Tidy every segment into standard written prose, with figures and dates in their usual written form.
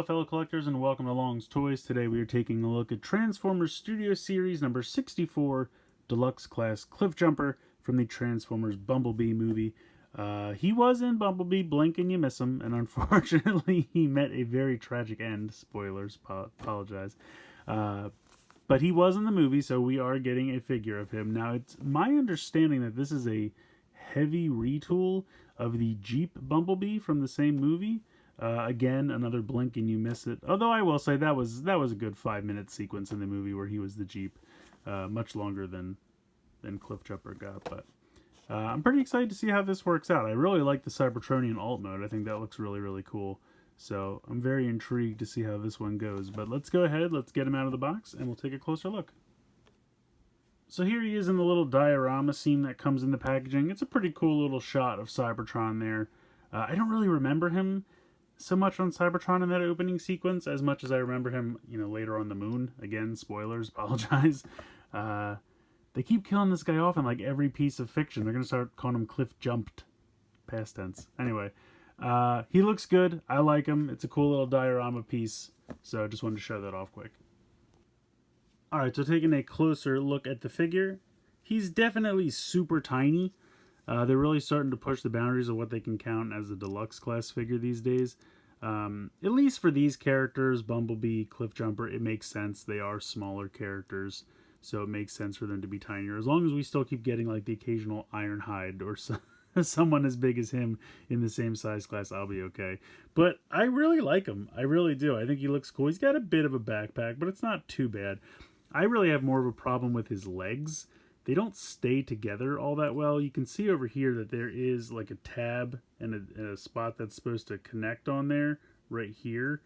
Hello fellow collectors and welcome to Long's Toys. Today we are taking a look at Transformers Studio Series number 64, Deluxe Class Cliffjumper from the Transformers Bumblebee movie. He was in Bumblebee, blink and you miss him, and unfortunately he met a very tragic end. Spoilers, apologize. But he was in the movie, so we are getting a figure of him. Now it's my understanding that this is a heavy retool of the Jeep Bumblebee from the same movie. Again, another blink and you miss it. Although I will say that was a good 5-minute sequence in the movie where he was the Jeep, much longer than Cliffjumper got. But I'm pretty excited to see how this works out. I really like the Cybertronian alt mode. I think that looks really cool. So I'm very intrigued to see how this one goes. But let's go ahead, let's get him out of the box, and we'll take a closer look. So here he is in the little diorama scene that comes in the packaging. It's a pretty cool little shot of Cybertron there. I don't really remember him so much on Cybertron in that opening sequence as much as I remember him, later on the moon. Again, spoilers, apologize. They keep killing this guy off in like every piece of fiction. They're going to start calling him Cliff Jumped. Past tense. Anyway, he looks good. I like him. It's a cool little diorama piece. So I just wanted to show that off quick. Alright, so taking a closer look at the figure, he's definitely super tiny. They're really starting to push the boundaries of what they can count as a deluxe class figure these days. At least for these characters, Bumblebee, Cliffjumper, it makes sense. They are smaller characters, so it makes sense for them to be tinier. As long as we still keep getting like the occasional Ironhide or someone as big as him in the same size class, I'll be okay. But I really like him. I really do. I think he looks cool. He's got a bit of a backpack, but it's not too bad. I really have more of a problem with his legs. They don't stay together all that well. You can see over here that there is like a tab and a spot that's supposed to connect on there right here.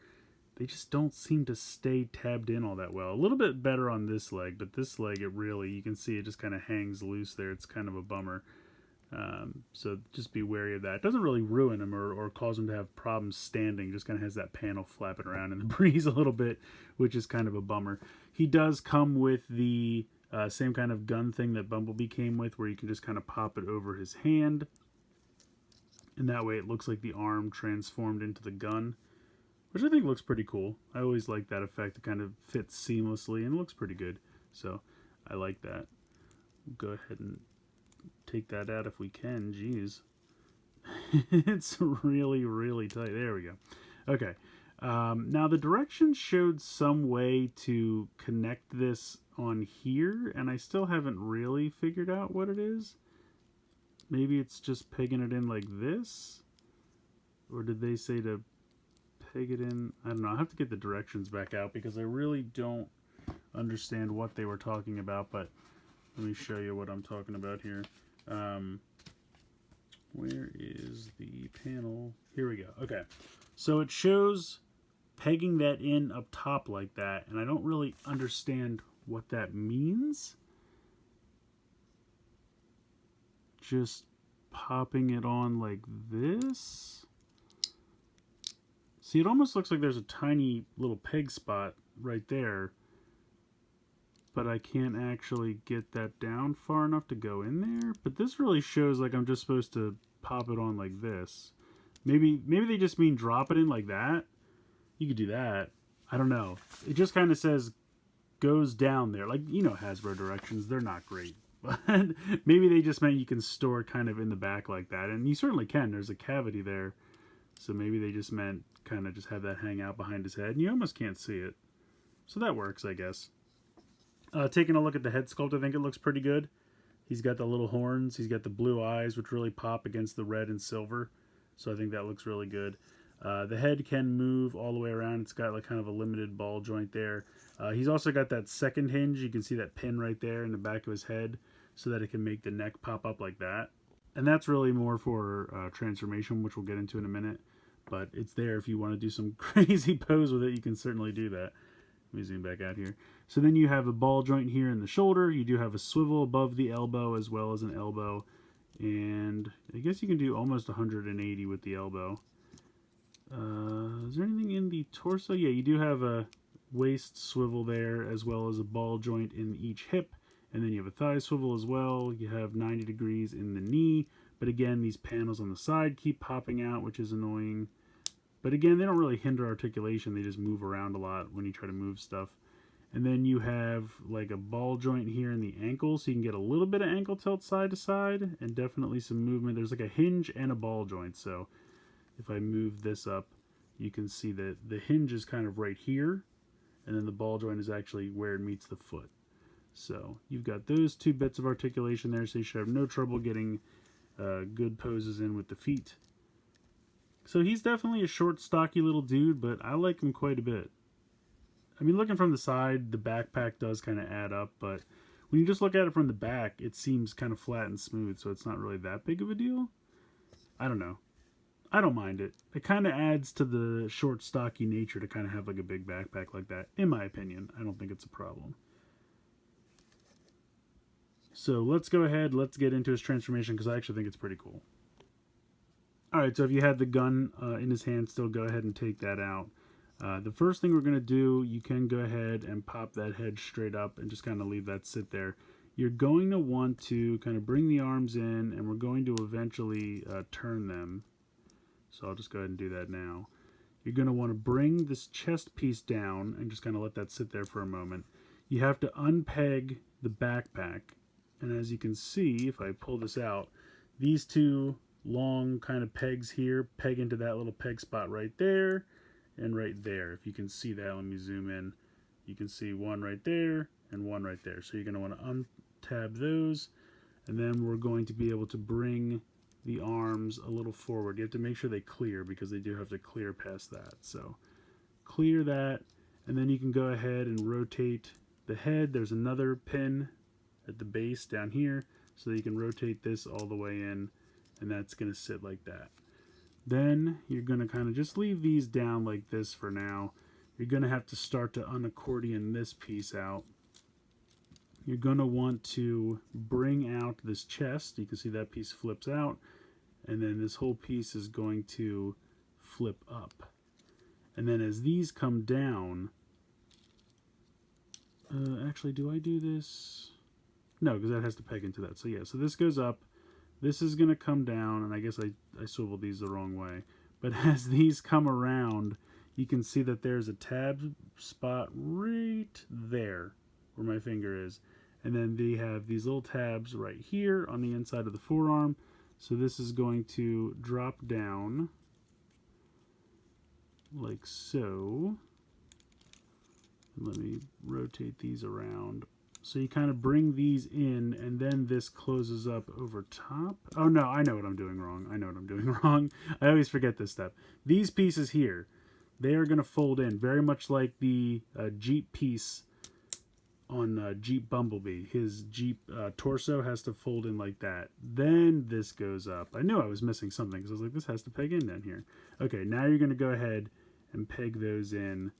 They just don't seem to stay tabbed in all that well. A little bit better on this leg, but this leg, you can see it just kind of hangs loose there. It's kind of a bummer. So just be wary of that. It doesn't really ruin him or cause him to have problems standing. Just kind of has that panel flapping around in the breeze a little bit, which is kind of a bummer. He does come with the same kind of gun thing that Bumblebee came with, where you can just kind of pop it over his hand. And that way it looks like the arm transformed into the gun, which I think looks pretty cool. I always like that effect. It kind of fits seamlessly and looks pretty good. So I like that. Go ahead and take that out if we can. Jeez. It's really tight. There we go. Okay. Now the directions showed some way to connect this on here, and I still haven't really figured out what it is. Maybe it's just pegging it in like this? Or did they say to peg it in? I don't know. I'll have to get the directions back out because I really don't understand what they were talking about, but let me show you what I'm talking about here. Where is the panel? Here we go. Okay. So it shows pegging that in up top like that, and I don't really understand what that means. Just popping it on like this. See, it almost looks like there's a tiny little peg spot right there, but I can't actually get that down far enough to go in there. But this really shows like I'm just supposed to pop it on like this. Maybe they just mean drop it in like that. You could do that. I don't know. It just kind of says goes down there. Like, Hasbro directions, they're not great. But maybe they just meant you can store it kind of in the back like that. And you certainly can. There's a cavity there. So maybe they just meant kind of just have that hang out behind his head. And you almost can't see it. So that works, I guess. Taking a look at the head sculpt, I think it looks pretty good. He's got the little horns. He's got the blue eyes, which really pop against the red and silver. So I think that looks really good. The head can move all the way around. It's got like kind of a limited ball joint there. He's also got that second hinge. You can see that pin right there in the back of his head so that it can make the neck pop up like that. And that's really more for transformation, which we'll get into in a minute. But it's there if you want to do some crazy pose with it. You can certainly do that. Let me zoom back out here. So then you have a ball joint here in the shoulder. You do have a swivel above the elbow as well as an elbow. And I guess you can do almost 180 with the elbow. Is there anything in the torso? Yeah, you do have a waist swivel there as well as a ball joint in each hip. And then you have a thigh swivel as well. You have 90 degrees in the knee. But again, these panels on the side keep popping out, which is annoying. But again, they don't really hinder articulation. They just move around a lot when you try to move stuff. And then you have like a ball joint here in the ankle, so you can get a little bit of ankle tilt side to side and definitely some movement. There's like a hinge and a ball joint. So if I move this up, you can see that the hinge is kind of right here, and then the ball joint is actually where it meets the foot. So you've got those two bits of articulation there, so you should have no trouble getting good poses in with the feet. So he's definitely a short, stocky little dude, but I like him quite a bit. I mean, looking from the side, the backpack does kind of add up, but when you just look at it from the back, it seems kind of flat and smooth, so it's not really that big of a deal. I don't know. I don't mind it. It kind of adds to the short, stocky nature to kind of have like a big backpack like that, in my opinion. I don't think it's a problem. So let's go ahead, let's get into his transformation, because I actually think it's pretty cool. Alright, so if you had the gun in his hand still, go ahead and take that out. The first thing we're going to do, you can go ahead and pop that head straight up and just kind of leave that sit there. You're going to want to kind of bring the arms in, and we're going to eventually turn them. So I'll just go ahead and do that now. You're going to want to bring this chest piece down and just kind of let that sit there for a moment. You have to unpeg the backpack. And as you can see, if I pull this out, these two long kind of pegs here peg into that little peg spot right there and right there. If you can see that, let me zoom in. You can see one right there and one right there. So you're going to want to untab those, and then we're going to be able to bring the arms a little forward. You have to make sure they clear, because they do have to clear past that. So clear that, and then you can go ahead and rotate the head. There's another pin at the base down here, so that you can rotate this all the way in, and that's going to sit like that. Then you're going to kind of just leave these down like this for now. You're going to have to start to unaccordion this piece out. You're going to want to bring out this chest. You can see that piece flips out, and then this whole piece is going to flip up. And then as these come down, actually, do I do this? No, because that has to peg into that. So yeah, so this goes up. This is going to come down, and I guess I swiveled these the wrong way. But as these come around, you can see that there's a tab spot right there where my finger is. And then they have these little tabs right here on the inside of the forearm. So this is going to drop down like so. Let me rotate these around. So you kind of bring these in, and then this closes up over top. Oh no, I know what I'm doing wrong. I know what I'm doing wrong. I always forget this step. These pieces here, they are going to fold in, very much like the Jeep piece on Jeep Bumblebee. His Jeep torso has to fold in like that. Then this goes up. I knew I was missing something, because I was like, this has to peg in down here. Okay, now you're going to go ahead and peg those in,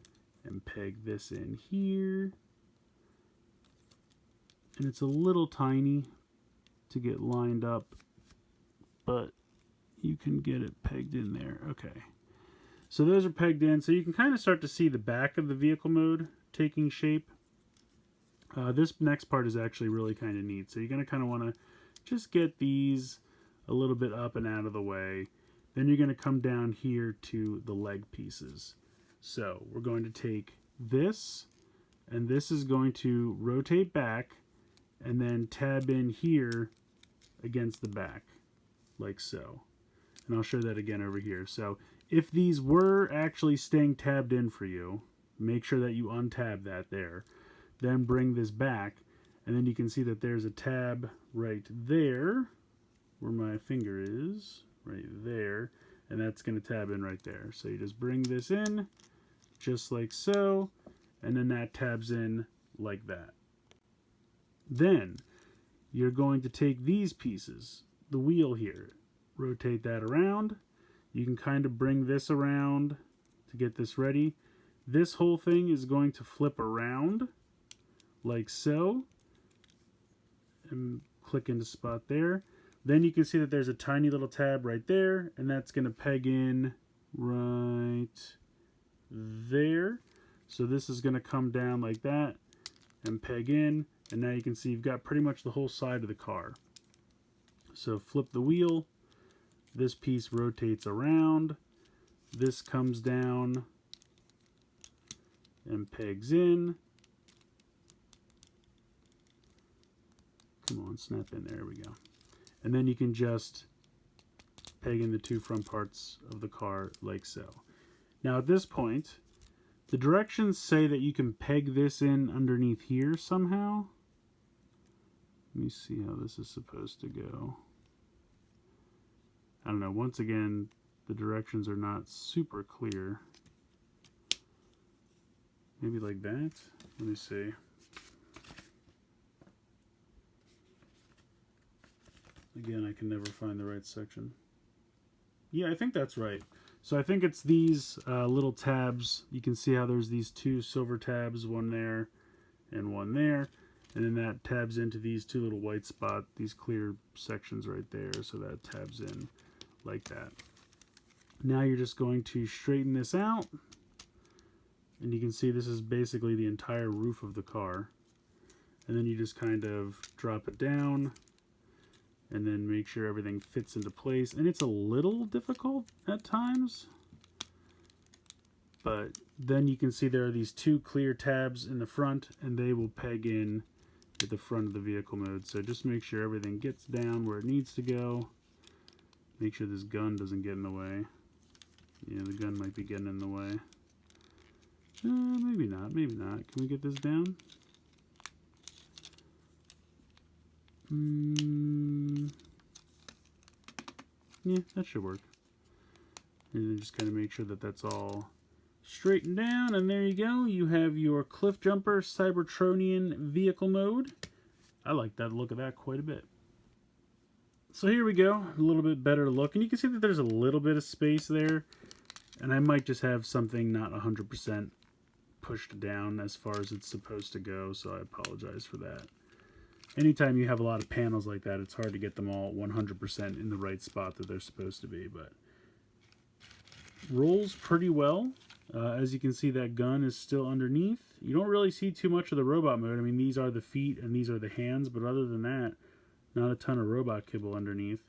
and peg this in here. And it's a little tiny to get lined up, but you can get it pegged in there. Okay. So those are pegged in. So you can kind of start to see the back of the vehicle mode taking shape. This next part is actually really kind of neat. So you're going to kind of want to just get these a little bit up and out of the way. Then you're going to come down here to the leg pieces. So we're going to take this, and this is going to rotate back and then tab in here against the back, like so. And I'll show that again over here. So if these were actually staying tabbed in for you, make sure that you untab that there. Then bring this back, and then you can see that there's a tab right there, where my finger is, right there, and that's going to tab in right there. So you just bring this in, just like so, and then that tabs in like that. Then you're going to take these pieces, the wheel here, rotate that around. You can kind of bring this around to get this ready. This whole thing is going to flip around like so, and click into spot there. Then you can see that there's a tiny little tab right there, and that's going to peg in right there. So this is going to come down like that and peg in. And now you can see you've got pretty much the whole side of the car. So flip the wheel. This piece rotates around. This comes down and pegs in. Come on, snap in. There we go. And then you can just peg in the two front parts of the car like so. Now at this point, the directions say that you can peg this in underneath here somehow. Let me see how this is supposed to go. I don't know. Once again, the directions are not super clear. Maybe like that? Let me see. Again, I can never find the right section. Yeah, I think that's right. So I think it's these little tabs. You can see how there's these two silver tabs, one there and one there. And then that tabs into these two little white spots, these clear sections right there. So that tabs in like that. Now you're just going to straighten this out. And you can see this is basically the entire roof of the car. And then you just kind of drop it down and then make sure everything fits into place. And it's a little difficult at times, but then you can see there are these two clear tabs in the front, and they will peg in at the front of the vehicle mode. So just make sure everything gets down where it needs to go. Make sure this gun doesn't get in the way. Yeah, the gun might be getting in the way. Maybe not, maybe not. Can we get this down? Yeah, that should work. And then just kind of make sure that that's all straightened down, and there you go. You have your Cliffjumper Cybertronian vehicle mode. I like that look of that quite a bit. So here we go, a little bit better look, and you can see that there's a little bit of space there, and I might just have something not 100% pushed down as far as it's supposed to go, so I apologize for that. Anytime you have a lot of panels like that, it's hard to get them all 100% in the right spot that they're supposed to be, but rolls pretty well. As you can see, that gun is still underneath. You don't really see too much of the robot mode. I mean, these are the feet and these are the hands, but other than that, not a ton of robot kibble underneath.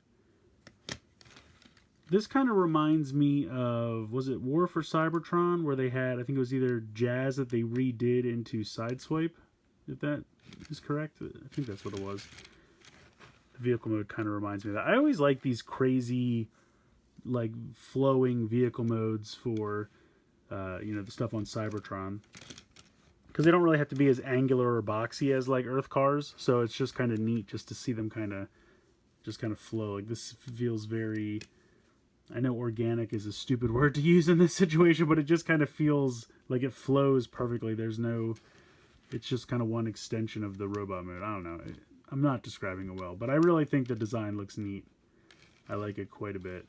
This kind of reminds me of, was it War for Cybertron, where they had, I think it was either Jazz that they redid into Sideswipe, if that is correct. I think that's what it was. The vehicle mode kind of reminds me of that. I always like these crazy, like, flowing vehicle modes for, you know, the stuff on Cybertron. Because they don't really have to be as angular or boxy as, like, Earth cars. So it's just kind of neat just to see them kind of, just kind of flow. Like, this feels very, I know organic is a stupid word to use in this situation, but it just kind of feels like it flows perfectly. There's no, it's just kind of one extension of the robot mode. I don't know. I'm not describing it well, but I really think the design looks neat. I like it quite a bit.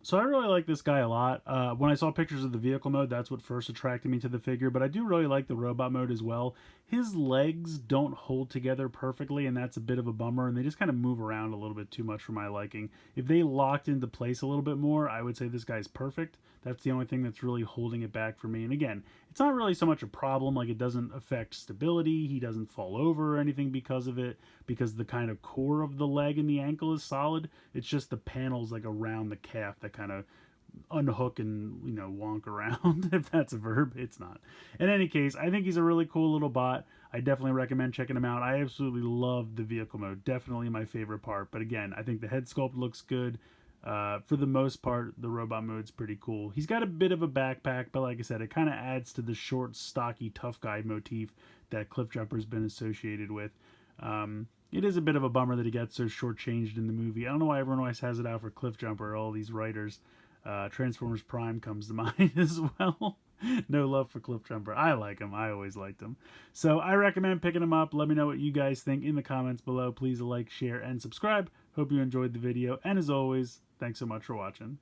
So I really like this guy a lot. When I saw pictures of the vehicle mode, that's what first attracted me to the figure, but I do really like the robot mode as well. His legs don't hold together perfectly, and that's a bit of a bummer, and they just kind of move around a little bit too much for my liking. If they locked into place a little bit more, I would say this guy's perfect. That's the only thing that's really holding it back for me. And again, it's not really so much a problem, like it doesn't affect stability, he doesn't fall over or anything because of it, because the kind of core of the leg and the ankle is solid. It's just the panels like around the calf that kind of unhook and, you know, wonk around. If that's a verb, it's not. In any case, I think he's a really cool little bot. I definitely recommend checking him out. I absolutely love the vehicle mode. Definitely my favorite part. But again, I think the head sculpt looks good. For the most part, the robot mode's pretty cool. He's got a bit of a backpack, but like I said, it kind of adds to the short, stocky, tough guy motif that Cliffjumper's been associated with. It is a bit of a bummer that he got so shortchanged in the movie. I don't know why everyone always has it out for Cliffjumper, all these writers. Transformers Prime comes to mind as well. No love for Cliffjumper. I like him. I always liked him. So I recommend picking him up. Let me know what you guys think in the comments below. Please like, share, and subscribe. Hope you enjoyed the video. And as always, thanks so much for watching.